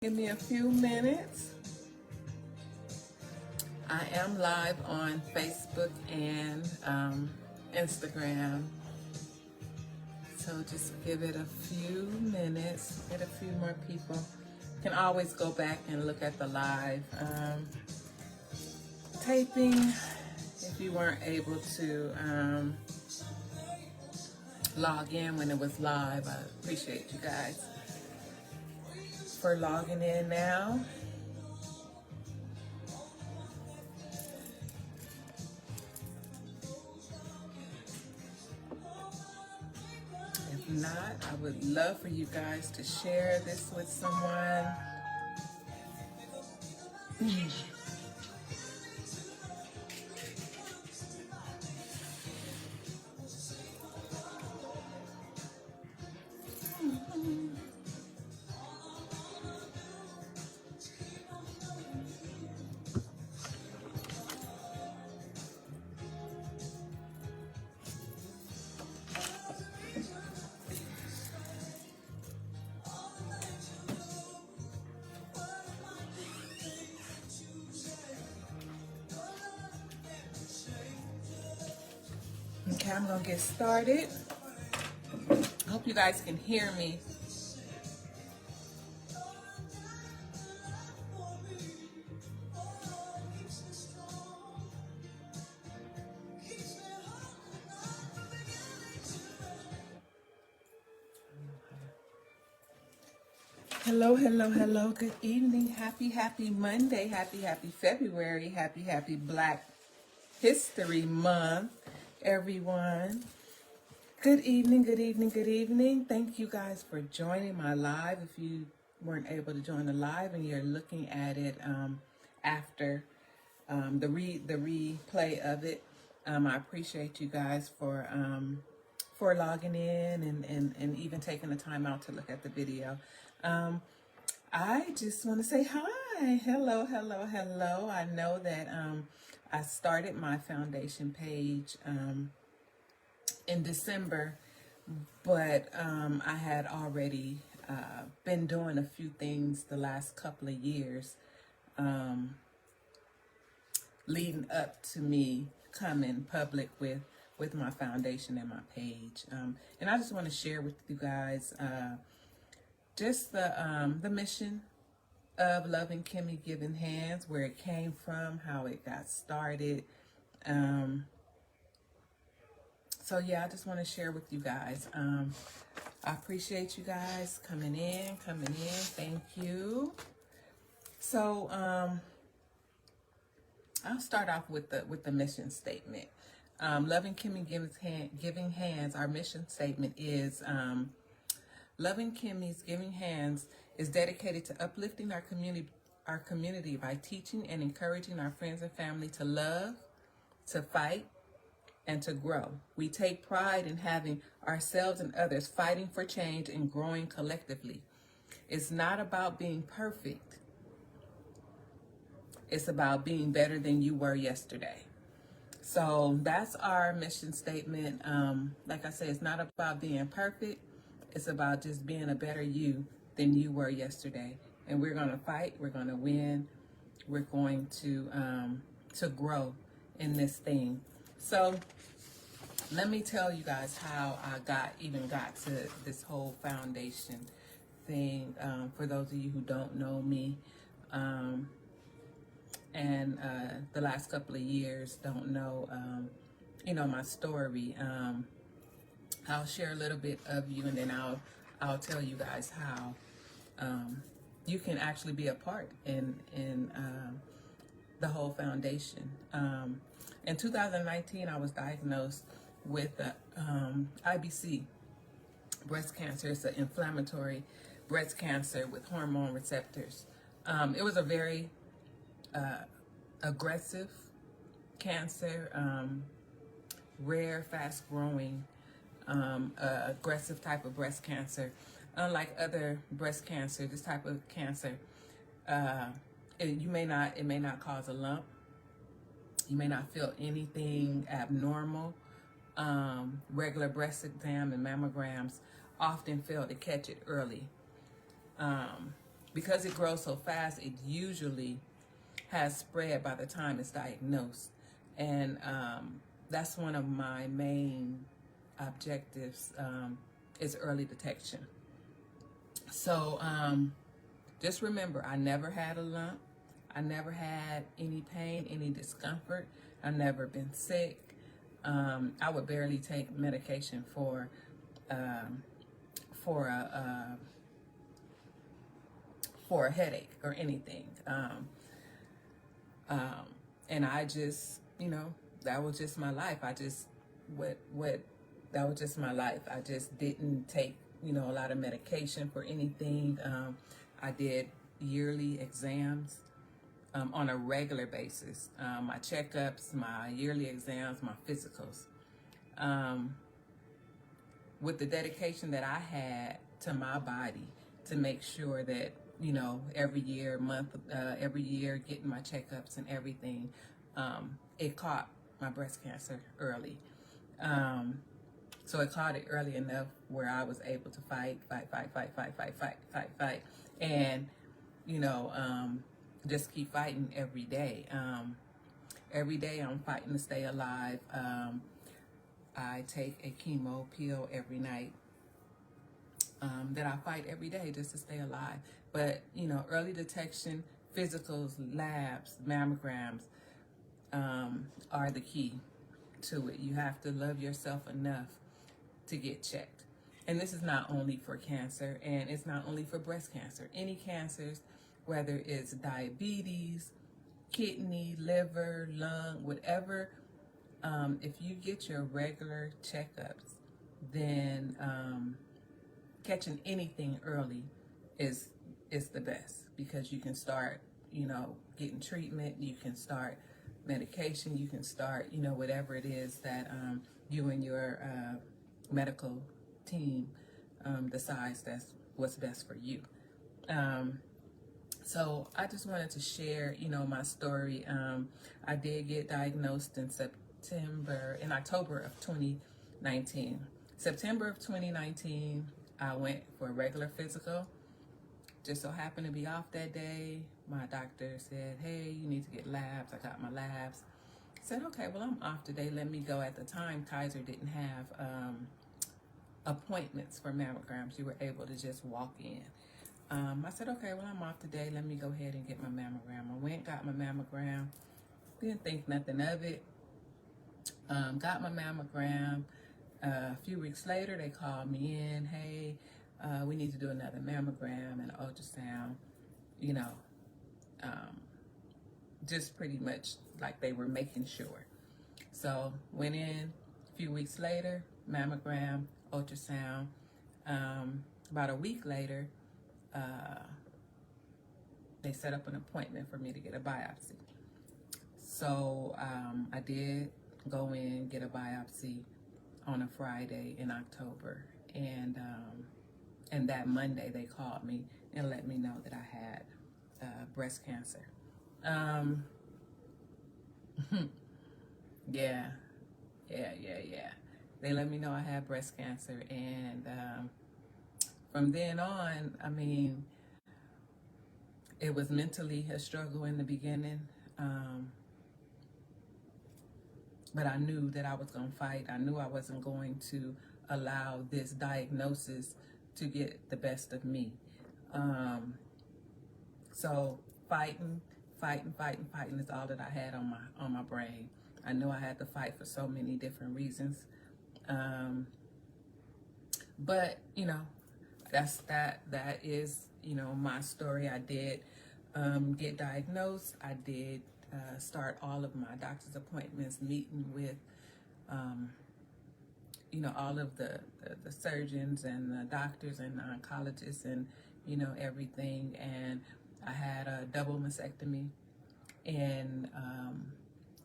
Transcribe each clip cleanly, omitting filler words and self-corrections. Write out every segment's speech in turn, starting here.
Give me a few minutes. I am live on Facebook and Instagram. So just give it a few minutes, get a few more people. You can always go back and look at the live taping if you weren't able to log in when it was live. I appreciate you guys for logging in now. If not, I would love for you guys to share this with someone. Okay, I'm gonna get started. I hope you guys can hear me. Hello, hello, hello. Good evening. Happy Monday. Happy February. Happy Black History Month, everyone. Good evening, good evening, good evening. Thank you guys for joining my live. If you weren't able to join the live and you're looking at it after the replay of it, I appreciate you guys for logging in and even taking the time out to look at the video. I just want to say hi. Hello, hello, hello. I know that I started my foundation page in December, but I had already been doing a few things the last couple of years leading up to me coming public with my foundation and my page. And I just want to share with you guys just the mission of Luvnkime Giving Hands, where it came from, how it got started. So yeah, I just want to share with you guys. I appreciate you guys coming in. Thank you. So I'll start off with the mission statement. Luvnkime Giving Hands. Our mission statement is Luvnkime's Giving Hands is dedicated to uplifting our community by teaching and encouraging our friends and family to love, to fight, and to grow. We take pride in having ourselves and others fighting for change and growing collectively. It's not about being perfect. It's about being better than you were yesterday. So that's our mission statement. Like I said, it's not about being perfect. It's about just being a better you than you were yesterday. And we're going to fight. We're going to win. We're going to grow in this thing. So let me tell you guys how I got to this whole foundation thing. For those of you who don't know me, and the last couple of years don't know, my story. I'll share a little bit of you, and then I'll tell you guys how you can actually be a part in the whole foundation. In 2019, I was diagnosed with IBC, breast cancer. It's an inflammatory breast cancer with hormone receptors. It was a very aggressive cancer, rare, fast-growing, aggressive type of breast cancer. Unlike other breast cancer, this type of cancer, it may not cause a lump. You may not feel anything abnormal. Regular breast exam and mammograms often fail to catch it early. because it grows so fast, it usually has spread by the time it's diagnosed. And that's one of my main objectives, is early detection. So just remember, I never had a lump. I never had any pain, any discomfort. I've never been sick. I would barely take medication for a headache or anything. And I just, that was just my life. I just, that was just my life. I just didn't take, a lot of medication for anything. I did yearly exams on a regular basis. My checkups, my yearly exams, my physicals. With the dedication that I had to my body to make sure that, every year, every year, getting my checkups and everything, it caught my breast cancer early. So it caught it early enough where I was able to fight, and, just keep fighting every day. Every day I'm fighting to stay alive. I take a chemo pill every night that I fight every day just to stay alive. But, early detection, physicals, labs, mammograms are the key to it. You have to love yourself enough to get checked. And this is not only for cancer, and it's not only for breast cancer. Any cancers, whether it's diabetes, kidney, liver, lung, whatever, if you get your regular checkups, then catching anything early is the best, because you can start, getting treatment, you can start medication, you can start, whatever it is that you and your medical team decides that's what's best for you. So I just wanted to share, my story. I did get diagnosed in October of 2019. September of 2019, I went for a regular physical. Just so happened to be off that day. My doctor said, hey, you need to get labs. I got my labs. I said, okay, well, I'm off today. Let me go. At the time, Kaiser didn't have appointments for mammograms. You were able to just walk in. I said, okay, well, I'm off today. Let me go ahead and get my mammogram. I went, got my mammogram. Didn't think nothing of it. Got my mammogram. A few weeks later, they called me in. Hey, we need to do another mammogram and ultrasound. Just pretty much like they were making sure. So went in a few weeks later, mammogram, ultrasound. About a week later, they set up an appointment for me to get a biopsy. So I did go in, get a biopsy on a Friday in October, and that Monday they called me and let me know that I had breast cancer. Yeah. They let me know I had breast cancer, and from then on, I mean, it was mentally a struggle in the beginning, but I knew that I was going to fight. I knew I wasn't going to allow this diagnosis to get the best of me. So fighting is all that I had on my brain. I knew I had to fight for so many different reasons. But that is my story. I did get diagnosed. I did start all of my doctor's appointments, meeting with all of the surgeons and the doctors and the oncologists and everything. And I had a double mastectomy in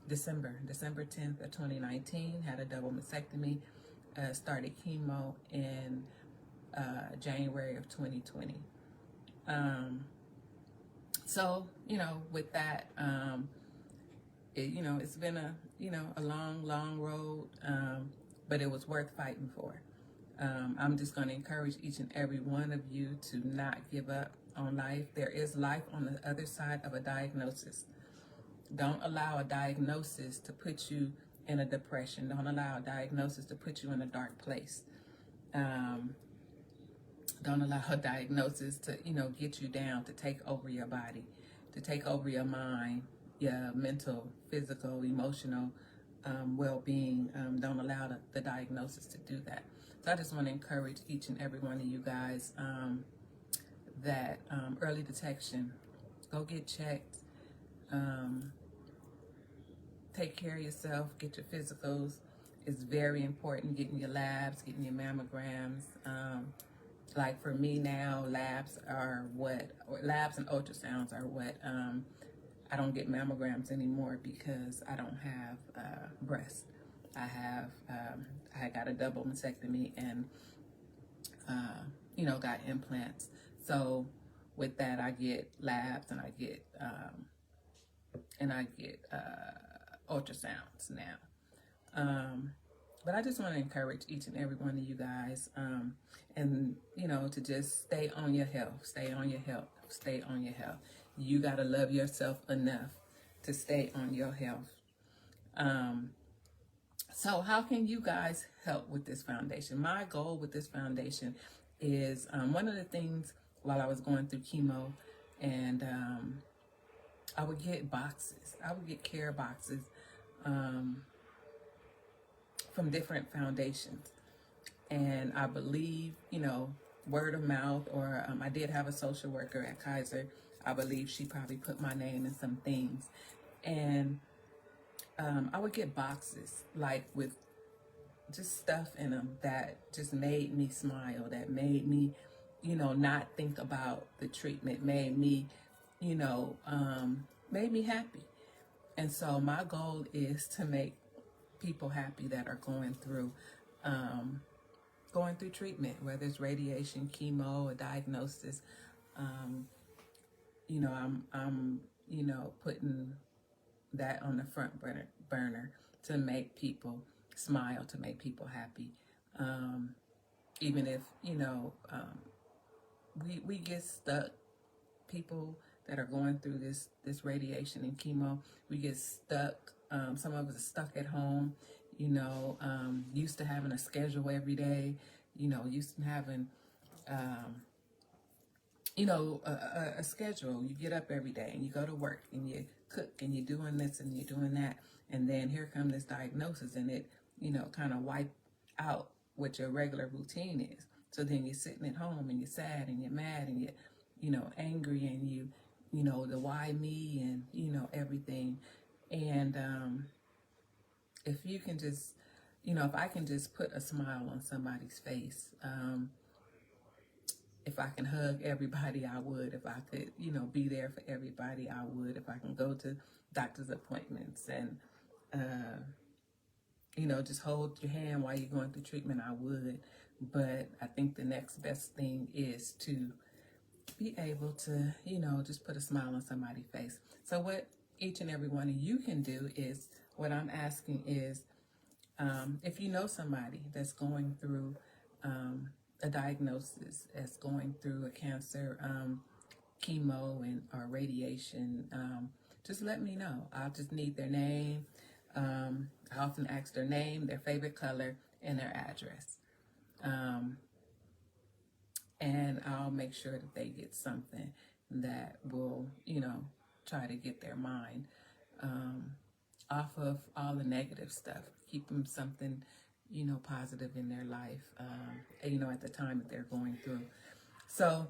December 10th of 2019. Had a double mastectomy. Started chemo in January of 2020. So with that, it's been a long road, but it was worth fighting for. I'm just going to encourage each and every one of you to not give up on life. There is life on the other side of a diagnosis. Don't allow a diagnosis to put you in a depression. Don't allow a diagnosis to put you in a dark place. Don't allow a diagnosis to, get you down, to take over your body, to take over your mind, your mental, physical, emotional well-being. Don't allow the diagnosis to do that. So I just want to encourage each and every one of you guys that early detection, go get checked. Take care of yourself, get your physicals. It's very important, getting your labs, getting your mammograms. Like for me now, labs and ultrasounds are what, I don't get mammograms anymore because I don't have breast. I got a double mastectomy and, got implants. So with that, I get labs and I get ultrasounds now. But I just want to encourage each and every one of you guys, and to just stay on your health, stay on your health, stay on your health. You got to love yourself enough to stay on your health. So how can you guys help with this foundation? My goal with this foundation is, one of the things while I was going through chemo, and I would get boxes. I would get care boxes from different foundations. And I believe, word of mouth, or I did have a social worker at Kaiser. I believe she probably put my name in some things. And I would get boxes like with just stuff in them that just made me smile, that made me, not think about the treatment, made me, made me happy. And so my goal is to make people happy that are going through treatment, whether it's radiation, chemo, a diagnosis. I'm putting that on the front burner to make people smile, to make people happy. Even if, we get stuck, people that are going through this radiation and chemo, we get stuck. Some of us are stuck at home, used to having a schedule every day, used to having, a schedule. You get up every day and you go to work and you cook and you're doing this and you're doing that. And then here comes this diagnosis and it, kind of wipe out what your regular routine is. So then you're sitting at home and you're sad and you're mad and you're, angry and you, the why me and, everything. And if you can just, if I can just put a smile on somebody's face, if I can hug everybody, I would. If I could, be there for everybody, I would. If I can go to doctor's appointments and, just hold your hand while you're going through treatment, I would. But I think the next best thing is to be able to, just put a smile on somebody's face. So what each and every one of you can do is, what I'm asking is, if you know somebody that's going through a diagnosis, that's going through a cancer, chemo or radiation, just let me know. I'll just need their name. I often ask their name, their favorite color, and their address. And I'll make sure that they get something that will, try to get their mind off of all the negative stuff. Keep them something, positive in their life, at the time that they're going through. So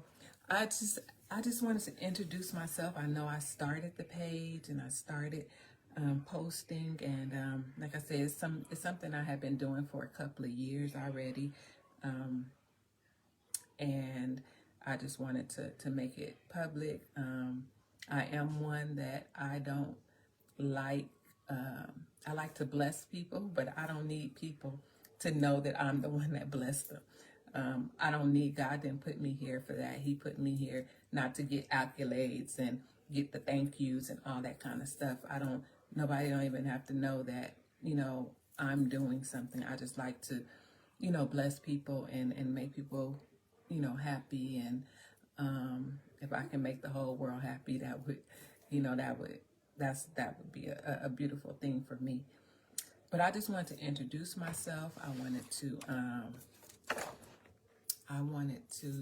I just wanted to introduce myself. I know I started the page and I started posting, and like I said, it's something I have been doing for a couple of years already. And I just wanted to make it public. I am one that I don't like, I like to bless people, but I don't need people to know that I'm the one that blessed them. I don't need, God didn't put me here for that. He put me here not to get accolades and get the thank yous and all that kind of stuff. Nobody don't even have to know that, I'm doing something. I just like to, bless people and make people, happy. And if I can make the whole world happy, that would, that would be a beautiful thing for me. But I just wanted to introduce myself. I wanted to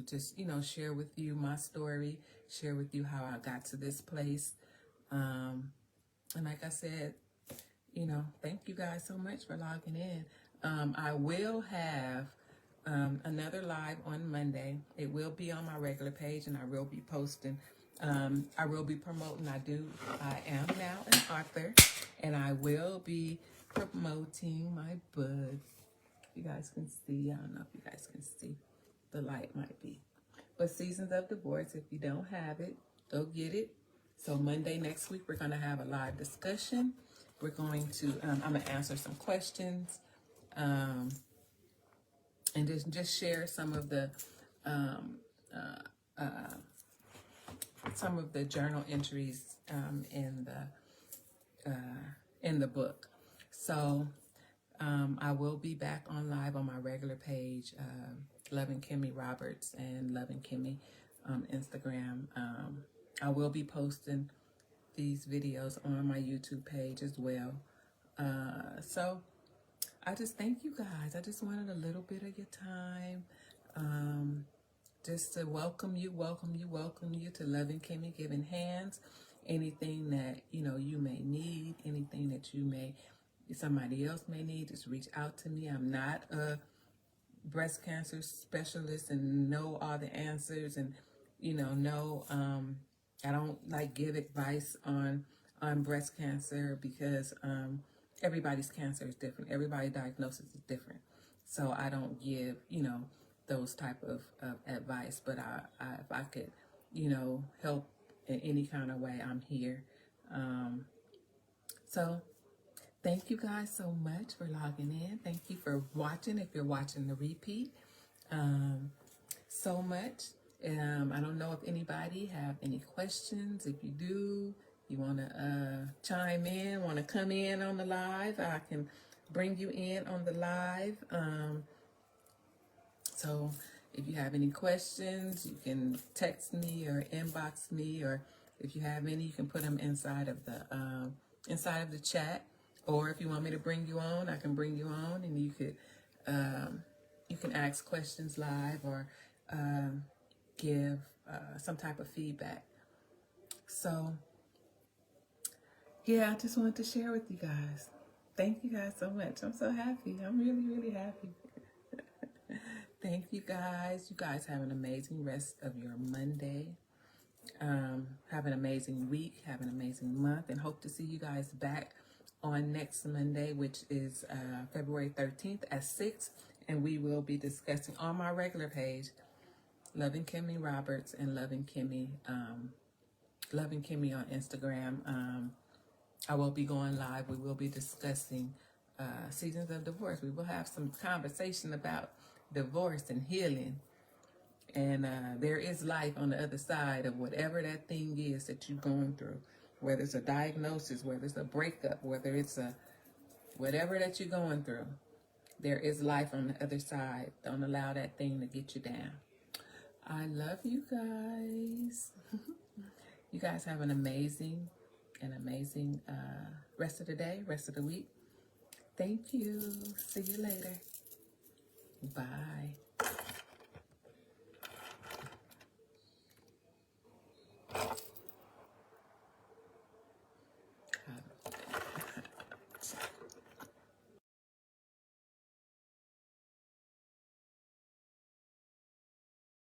just, share with you my story, share with you how I got to this place. And like I said, thank you guys so much for logging in. I will have another live on Monday. It will be on my regular page, and I will be posting. I will be promoting. I am now an author, and I will be promoting my book. You guys can see. I don't know if you guys can see. The light might be. But Seasons of Divorce, if you don't have it, go get it. So Monday next week, we're going to have a live discussion. We're going to, I'm going to answer some questions, and just share some of the journal entries in the book. So I will be back on live on my regular page, Luvnkime Roberts and Luvnkime Instagram. I will be posting these videos on my YouTube page as well. So I just thank you guys. I just wanted a little bit of your time, just to welcome you to Luvnkime Giving Hands. Anything that you may need, anything that somebody else may need, just reach out to me. I'm not a breast cancer specialist and know all the answers, and I don't give advice on breast cancer, because everybody's cancer is different. Everybody's diagnosis is different. So I don't give, those type of advice. But if I could, help in any kind of way, I'm here. So thank you guys so much for logging in. Thank you for watching, if you're watching the repeat, so much. I don't know if anybody have any questions. If you do, you want to chime in, want to come in on the live, I can bring you in on the live. So if you have any questions, you can text me or inbox me, or if you have any, you can put them inside of the chat. Or if you want me to bring you on, I can bring you on, and you can ask questions live, or give some type of feedback. So yeah, I just wanted to share with you guys. Thank you guys so much. I'm so happy. I'm really, really happy. Thank you guys. You guys have an amazing rest of your Monday. Have an amazing week. Have an amazing month, and hope to see you guys back on next Monday, which is February 13th at 6. And we will be discussing on my regular page, Luvnkime Roberts and Luvnkime on Instagram. I will be going live. We will be discussing Seasons of Divorce. We will have some conversation about divorce and healing. And there is life on the other side of whatever that thing is that you're going through. Whether it's a diagnosis, whether it's a breakup, whether it's whatever that you're going through, there is life on the other side. Don't allow that thing to get you down. I love you guys. You guys have an amazing rest of the day, rest of the week. Thank you. See you later. Bye.